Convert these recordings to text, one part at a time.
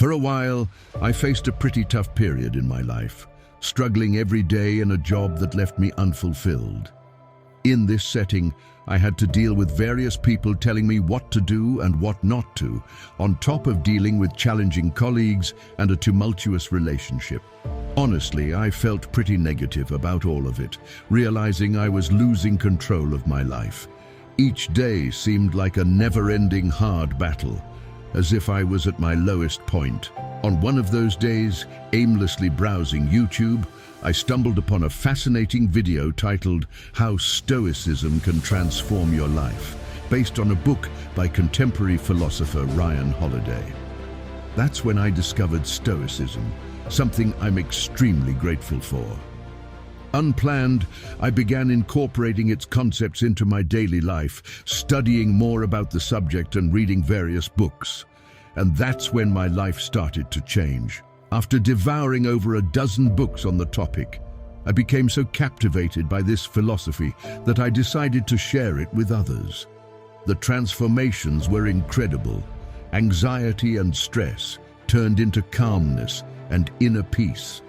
For a while, I faced a pretty tough period in my life, struggling every day in a job that left me unfulfilled. In this setting, I had to deal with various people telling me what to do and what not to, on top of dealing with challenging colleagues and a tumultuous relationship. Honestly, I felt pretty negative about all of it, realizing I was losing control of my life. Each day seemed like a never-ending hard battle, as if I was at my lowest point. On one of those days, aimlessly browsing YouTube, I stumbled upon a fascinating video titled "How Stoicism Can Transform Your Life," based on a book by contemporary philosopher Ryan Holiday. That's when I discovered Stoicism, something I'm extremely grateful for. Unplanned, I began incorporating its concepts into my daily life, studying more about the subject and reading various books. And that's when my life started to change. After devouring over a dozen books on the topic, I became so captivated by this philosophy that I decided to share it with others. The transformations were incredible. Anxiety and stress turned into calmness and inner peace.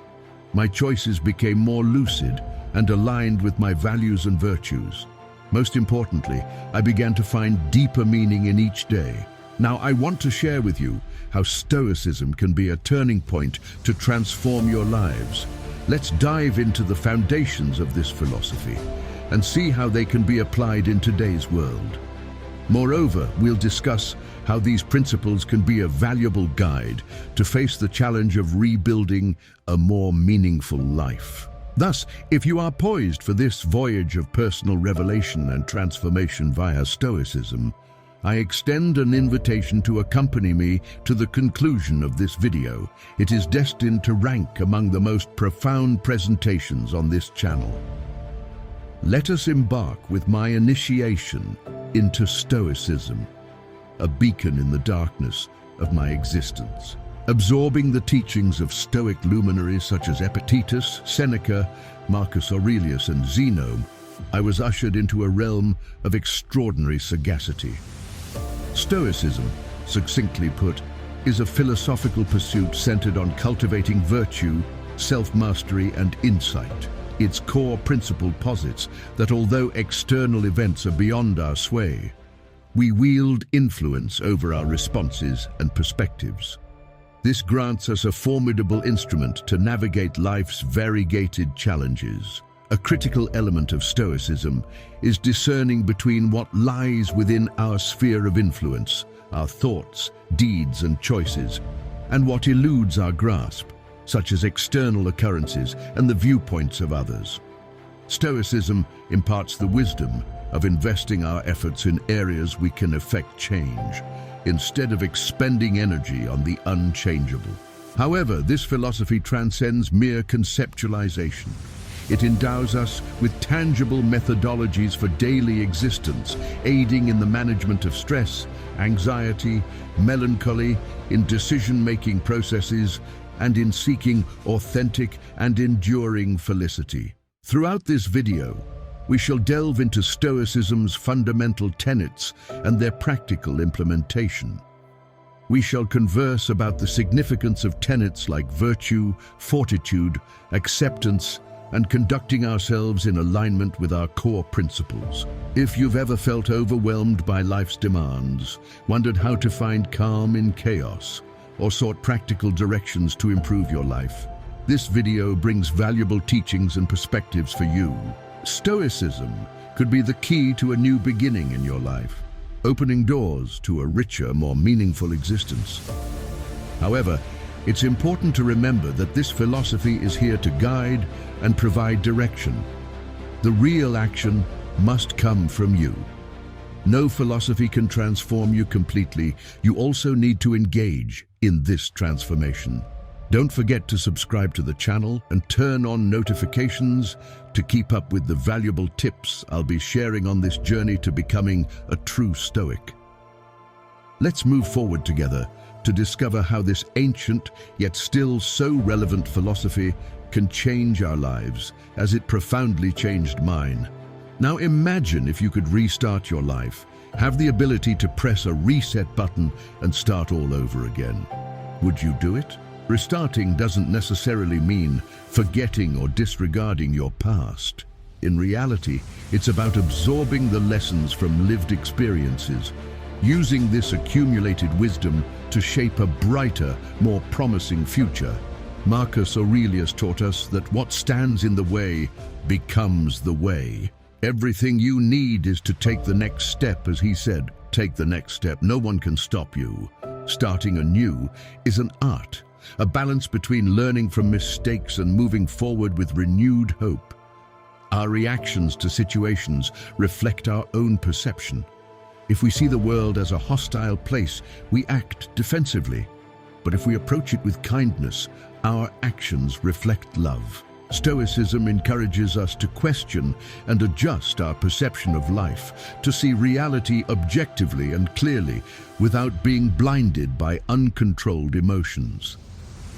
My choices became more lucid and aligned with my values and virtues. Most importantly, I began to find deeper meaning in each day. Now, I want to share with you how Stoicism can be a turning point to transform your lives. Let's dive into the foundations of this philosophy and see how they can be applied in today's world. Moreover, we'll discuss how these principles can be a valuable guide to face the challenge of rebuilding a more meaningful life. Thus, if you are poised for this voyage of personal revelation and transformation via Stoicism, I extend an invitation to accompany me to the conclusion of this video. It is destined to rank among the most profound presentations on this channel. Let us embark with my initiation into Stoicism, a beacon in the darkness of my existence. Absorbing the teachings of Stoic luminaries such as Epictetus, Seneca, Marcus Aurelius, and Zeno, I was ushered into a realm of extraordinary sagacity. Stoicism, succinctly put, is a philosophical pursuit centered on cultivating virtue, self-mastery, and insight. Its core principle posits that although external events are beyond our sway, we wield influence over our responses and perspectives. This grants us a formidable instrument to navigate life's variegated challenges. A critical element of Stoicism is discerning between what lies within our sphere of influence, our thoughts, deeds, and choices, and what eludes our grasp, such as external occurrences and the viewpoints of others. Stoicism imparts the wisdom of investing our efforts in areas we can effect change, instead of expending energy on the unchangeable. However, this philosophy transcends mere conceptualization. It endows us with tangible methodologies for daily existence, aiding in the management of stress, anxiety, melancholy, in decision-making processes, and in seeking authentic and enduring felicity. Throughout this video, we shall delve into Stoicism's fundamental tenets and their practical implementation. We shall converse about the significance of tenets like virtue, fortitude, acceptance, and conducting ourselves in alignment with our core principles. If you've ever felt overwhelmed by life's demands, wondered how to find calm in chaos, or sought practical directions to improve your life, this video brings valuable teachings and perspectives for you. Stoicism could be the key to a new beginning in your life, opening doors to a richer, more meaningful existence. However, it's important to remember that this philosophy is here to guide and provide direction. The real action must come from you. No philosophy can transform you completely. You also need to engage in this transformation. Don't forget to subscribe to the channel and turn on notifications to keep up with the valuable tips I'll be sharing on this journey to becoming a true Stoic. Let's move forward together to discover how this ancient yet still so relevant philosophy can change our lives as it profoundly changed mine. Now imagine if you could restart your life, have the ability to press a reset button and start all over again. Would you do it? Restarting doesn't necessarily mean forgetting or disregarding your past. In reality, it's about absorbing the lessons from lived experiences, using this accumulated wisdom to shape a brighter, more promising future. Marcus Aurelius taught us that what stands in the way becomes the way. Everything you need is to take the next step, as he said. Take the next step. No one can stop you. Starting anew is an art, a balance between learning from mistakes and moving forward with renewed hope. Our reactions to situations reflect our own perception. If we see the world as a hostile place, we act defensively. But if we approach it with kindness, our actions reflect love. Stoicism encourages us to question and adjust our perception of life, to see reality objectively and clearly, without being blinded by uncontrolled emotions.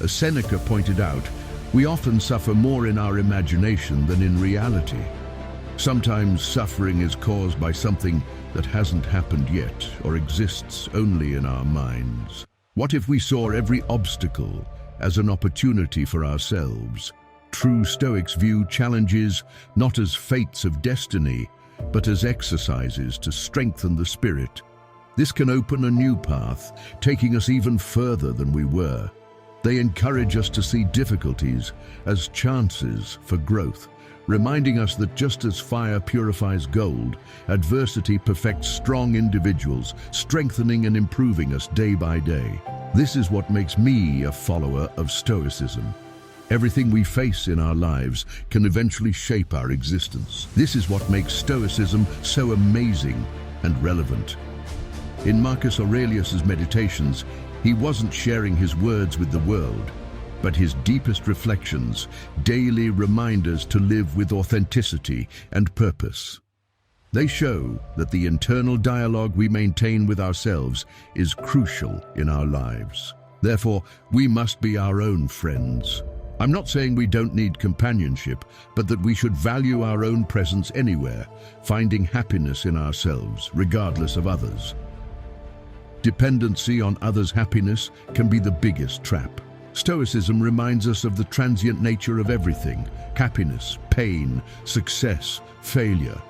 As Seneca pointed out, we often suffer more in our imagination than in reality. Sometimes suffering is caused by something that hasn't happened yet or exists only in our minds. What if we saw every obstacle as an opportunity for ourselves? True Stoics view challenges not as fates of destiny, but as exercises to strengthen the spirit. This can open a new path, taking us even further than we were. They encourage us to see difficulties as chances for growth, reminding us that just as fire purifies gold, adversity perfects strong individuals, strengthening and improving us day by day. This is what makes me a follower of Stoicism. Everything we face in our lives can eventually shape our existence. This is what makes Stoicism so amazing and relevant. In Marcus Aurelius's Meditations, he wasn't sharing his words with the world, but his deepest reflections, daily reminders to live with authenticity and purpose. They show that the internal dialogue we maintain with ourselves is crucial in our lives. Therefore, we must be our own friends. I'm not saying we don't need companionship, but that we should value our own presence anywhere, finding happiness in ourselves, regardless of others. Dependency on others' happiness can be the biggest trap. Stoicism reminds us of the transient nature of everything: happiness, pain, success, failure,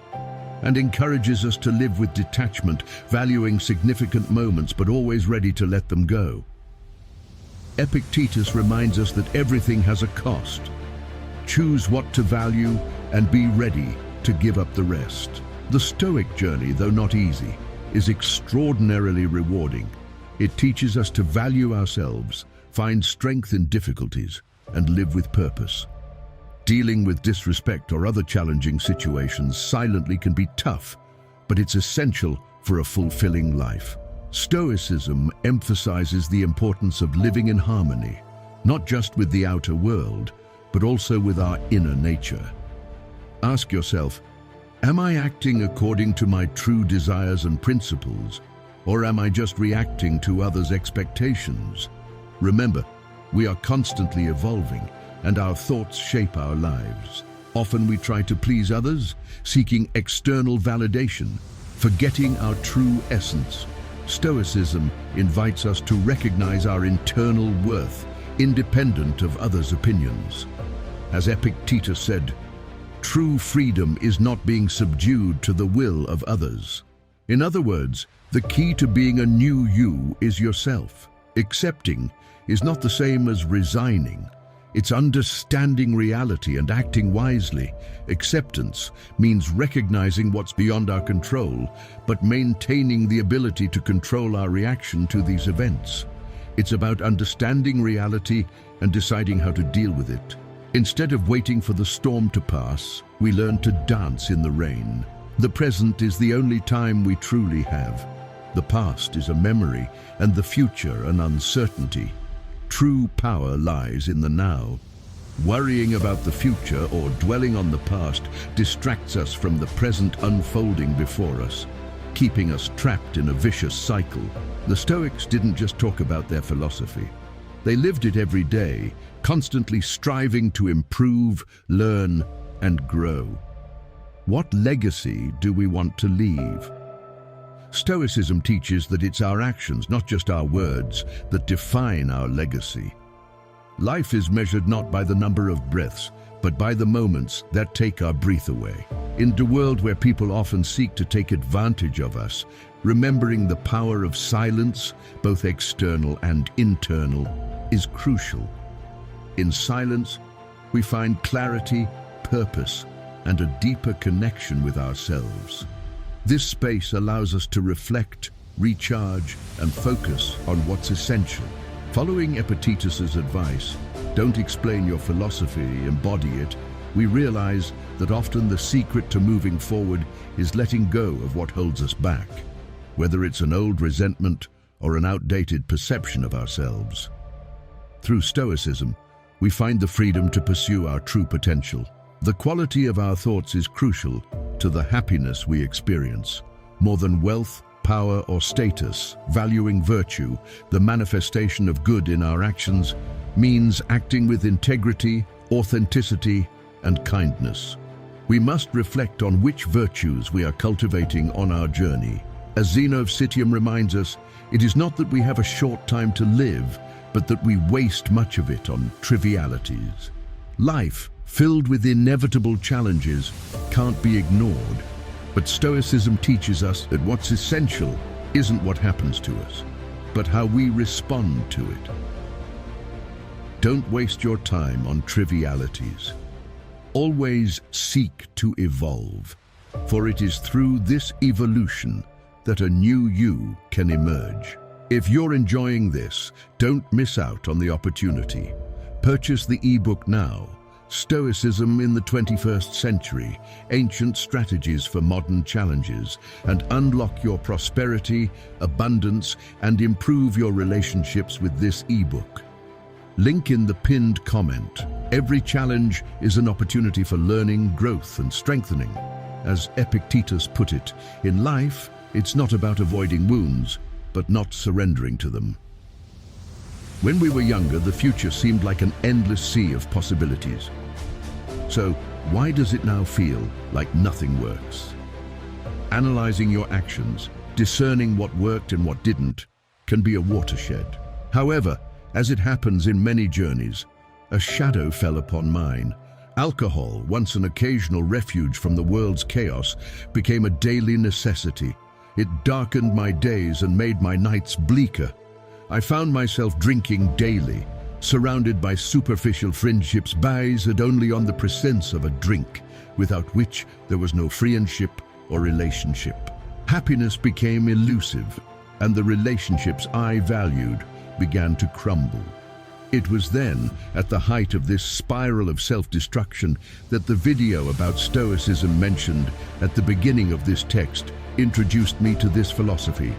and encourages us to live with detachment, valuing significant moments but always ready to let them go. Epictetus reminds us that everything has a cost. Choose what to value and be ready to give up the rest. The Stoic journey, though not easy, is extraordinarily rewarding. It teaches us to value ourselves, find strength in difficulties, and live with purpose. Dealing with disrespect or other challenging situations silently can be tough, but it's essential for a fulfilling life. Stoicism emphasizes the importance of living in harmony, not just with the outer world, but also with our inner nature. Ask yourself, am I acting according to my true desires and principles, or am I just reacting to others' expectations? Remember, we are constantly evolving, and our thoughts shape our lives. Often we try to please others, seeking external validation, forgetting our true essence. Stoicism invites us to recognize our internal worth, independent of others' opinions. As Epictetus said, true freedom is not being subdued to the will of others. In other words, the key to being a new you is yourself. Accepting is not the same as resigning. It's understanding reality and acting wisely. Acceptance means recognizing what's beyond our control, but maintaining the ability to control our reaction to these events. It's about understanding reality and deciding how to deal with it. Instead of waiting for the storm to pass, we learn to dance in the rain. The present is the only time we truly have. The past is a memory, and the future an uncertainty. True power lies in the now. Worrying about the future or dwelling on the past distracts us from the present unfolding before us, keeping us trapped in a vicious cycle. The Stoics didn't just talk about their philosophy. They lived it every day, constantly striving to improve, learn, and grow. What legacy do we want to leave? Stoicism teaches that it's our actions, not just our words, that define our legacy. Life is measured not by the number of breaths, but by the moments that take our breath away. In a world where people often seek to take advantage of us, remembering the power of silence, both external and internal, is crucial. In silence, we find clarity, purpose, and a deeper connection with ourselves. This space allows us to reflect, recharge, and focus on what's essential. Following Epictetus's advice, don't explain your philosophy, embody it, we realize that often the secret to moving forward is letting go of what holds us back, whether it's an old resentment or an outdated perception of ourselves. Through Stoicism, we find the freedom to pursue our true potential. The quality of our thoughts is crucial to the happiness we experience. More than wealth, power, or status, valuing virtue, the manifestation of good in our actions, means acting with integrity, authenticity, and kindness. We must reflect on which virtues we are cultivating on our journey. As Zeno of Citium reminds us, it is not that we have a short time to live, but that we waste much of it on trivialities. Life, filled with inevitable challenges, can't be ignored. But Stoicism teaches us that what's essential isn't what happens to us, but how we respond to it. Don't waste your time on trivialities. Always seek to evolve, for it is through this evolution that a new you can emerge. If you're enjoying this, don't miss out on the opportunity. Purchase the ebook now, Stoicism in the 21st Century, Ancient Strategies for Modern Challenges, and unlock your prosperity, abundance, and improve your relationships with this ebook. Link in the pinned comment. Every challenge is an opportunity for learning, growth, and strengthening. As Epictetus put it, in life, it's not about avoiding wounds, but not surrendering to them. When we were younger, the future seemed like an endless sea of possibilities. So, why does it now feel like nothing works? Analyzing your actions, discerning what worked and what didn't, can be a watershed. However, as it happens in many journeys, a shadow fell upon mine. Alcohol, once an occasional refuge from the world's chaos, became a daily necessity. It darkened my days and made my nights bleaker. I found myself drinking daily, surrounded by superficial friendships based only on the presence of a drink, without which there was no friendship or relationship. Happiness became elusive, and the relationships I valued began to crumble. It was then, at the height of this spiral of self-destruction, that the video about Stoicism mentioned at the beginning of this text introduced me to this philosophy.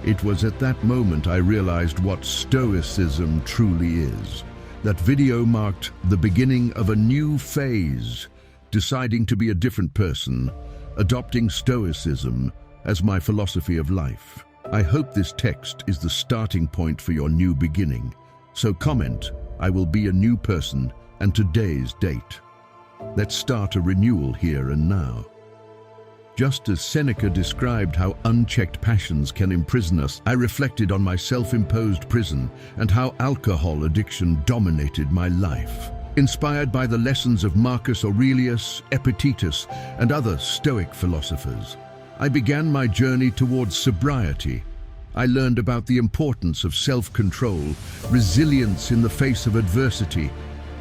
It was at that moment I realized what Stoicism truly is. That video marked the beginning of a new phase, deciding to be a different person, adopting Stoicism as my philosophy of life. I hope this text is the starting point for your new beginning. So comment, I will be a new person, and today's date. Let's start a renewal here and now. Just as Seneca described how unchecked passions can imprison us, I reflected on my self-imposed prison and how alcohol addiction dominated my life. Inspired by the lessons of Marcus Aurelius, Epictetus, and other Stoic philosophers, I began my journey towards sobriety. I learned about the importance of self-control, resilience in the face of adversity,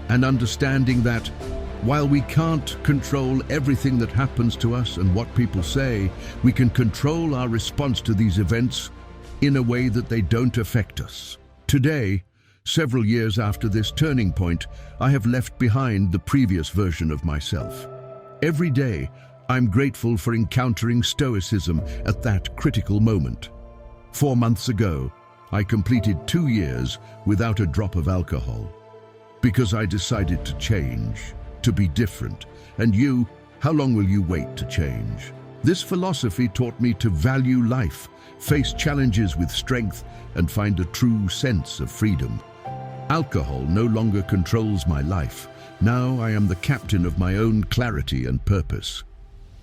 and understanding that, while we can't control everything that happens to us and what people say, we can control our response to these events in a way that they don't affect us. Today, several years after this turning point, I have left behind the previous version of myself. Every day, I'm grateful for encountering Stoicism at that critical moment. 4 months ago, I completed 2 years without a drop of alcohol, because I decided to change, to be different. And you, how long will you wait to change? This philosophy taught me to value life, face challenges with strength, and find a true sense of freedom. Alcohol no longer controls my life. Now I am the captain of my own clarity and purpose.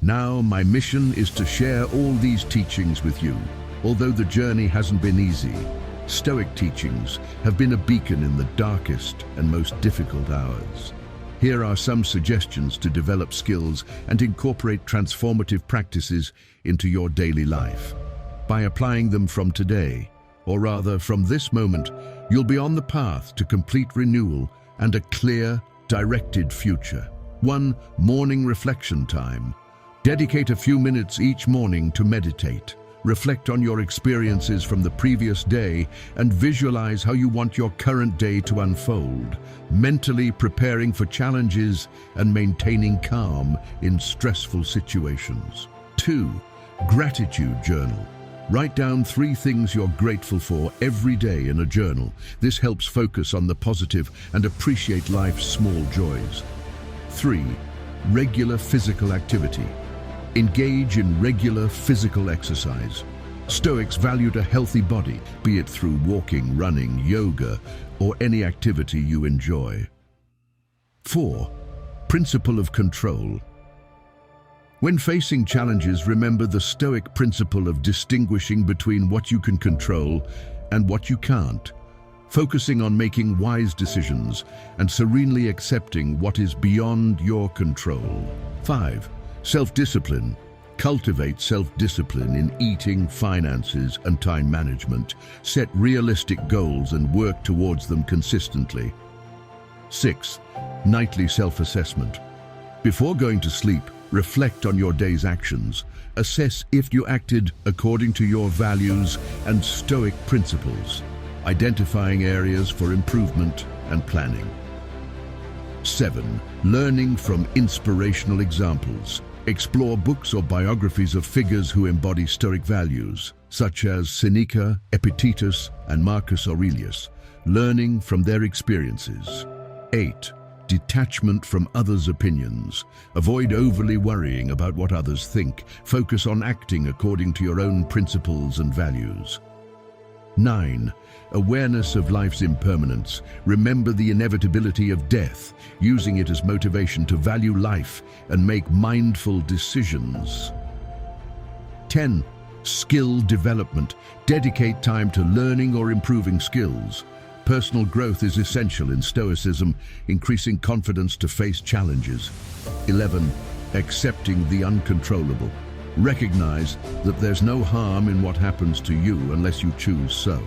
Now, my mission is to share all these teachings with you. Although the journey hasn't been easy, Stoic teachings have been a beacon in the darkest and most difficult hours. Here are some suggestions to develop skills and incorporate transformative practices into your daily life. By applying them from today, or rather from this moment, you'll be on the path to complete renewal and a clear, directed future. 1. Morning reflection time. Dedicate a few minutes each morning to meditate. Reflect on your experiences from the previous day and visualize how you want your current day to unfold, mentally preparing for challenges and maintaining calm in stressful situations. 2. Gratitude journal. Write down 3 things you're grateful for every day in a journal. This helps focus on the positive and appreciate life's small joys. 3. Regular physical activity. Engage in regular physical exercise. Stoics valued a healthy body, be it through walking, running, yoga, or any activity you enjoy. 4. Principle of control. When facing challenges, remember the Stoic principle of distinguishing between what you can control and what you can't, focusing on making wise decisions and serenely accepting what is beyond your control. 5. Self-discipline. Cultivate self-discipline in eating, finances, and time management. Set realistic goals and work towards them consistently. 6. Nightly self-assessment. Before going to sleep, reflect on your day's actions. Assess if you acted according to your values and Stoic principles, identifying areas for improvement and planning. 7. Learning from inspirational examples. Explore books or biographies of figures who embody Stoic values, such as Seneca, Epictetus, and Marcus Aurelius, learning from their experiences. 8. Detachment from others' opinions. Avoid overly worrying about what others think. Focus on acting according to your own principles and values. 9. Awareness of life's impermanence. Remember the inevitability of death, using it as motivation to value life and make mindful decisions. 10. Skill development. Dedicate time to learning or improving skills. Personal growth is essential in Stoicism, increasing confidence to face challenges. 11. Accepting the uncontrollable. Recognize that there's no harm in what happens to you unless you choose so.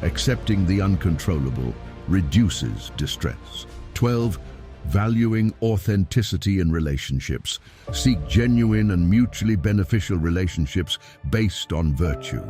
Accepting the uncontrollable reduces distress. 12. Valuing authenticity in relationships. Seek genuine and mutually beneficial relationships based on virtue.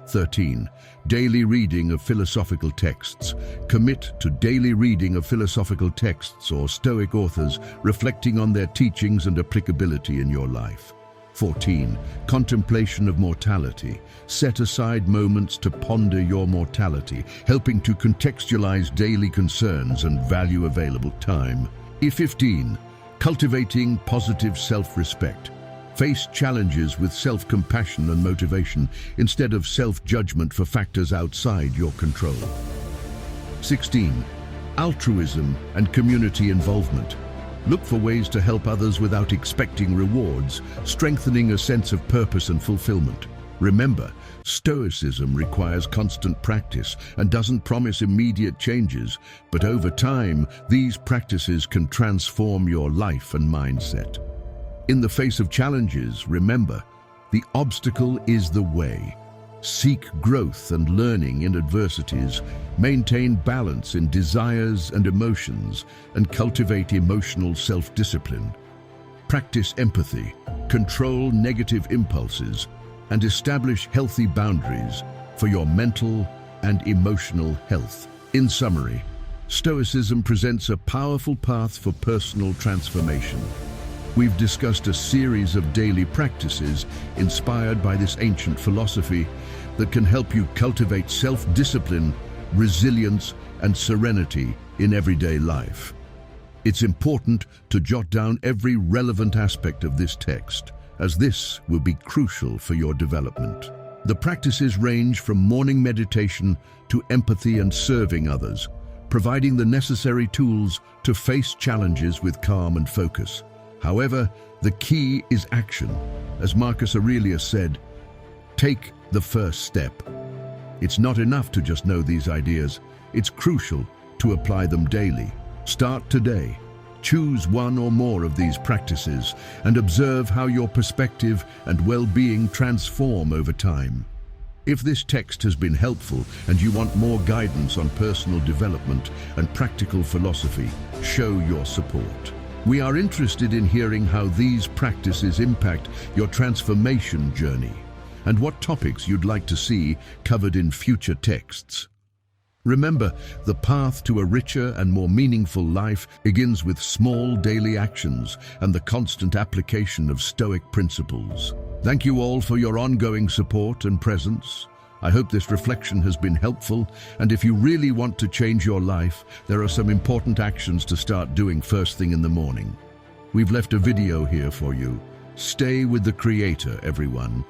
13. Daily reading of philosophical texts. Commit to daily reading of philosophical texts or Stoic authors, reflecting on their teachings and applicability in your life. 14. Contemplation of mortality. Set aside moments to ponder your mortality, helping to contextualize daily concerns and value available time. 15. Cultivating positive self-respect. Face challenges with self-compassion and motivation instead of self-judgment for factors outside your control. 16. Altruism and community involvement. Look for ways to help others without expecting rewards, strengthening a sense of purpose and fulfillment. Remember, Stoicism requires constant practice and doesn't promise immediate changes, but over time, these practices can transform your life and mindset. In the face of challenges, remember, the obstacle is the way. Seek growth and learning in adversities, maintain balance in desires and emotions, and cultivate emotional self-discipline. Practice empathy, control negative impulses, and establish healthy boundaries for your mental and emotional health. In summary, Stoicism presents a powerful path for personal transformation. We've discussed a series of daily practices inspired by this ancient philosophy that can help you cultivate self-discipline, resilience, and serenity in everyday life. It's important to jot down every relevant aspect of this text, as this will be crucial for your development. The practices range from morning meditation to empathy and serving others, providing the necessary tools to face challenges with calm and focus. However, the key is action. As Marcus Aurelius said, take the first step. It's not enough to just know these ideas. It's crucial to apply them daily. Start today. Choose one or more of these practices and observe how your perspective and well-being transform over time. If this text has been helpful and you want more guidance on personal development and practical philosophy, show your support. We are interested in hearing how these practices impact your transformation journey and what topics you'd like to see covered in future texts. Remember, the path to a richer and more meaningful life begins with small daily actions and the constant application of Stoic principles. Thank you all for your ongoing support and presence. I hope this reflection has been helpful, and if you really want to change your life, there are some important actions to start doing first thing in the morning. We've left a video here for you. Stay with the Creator, everyone,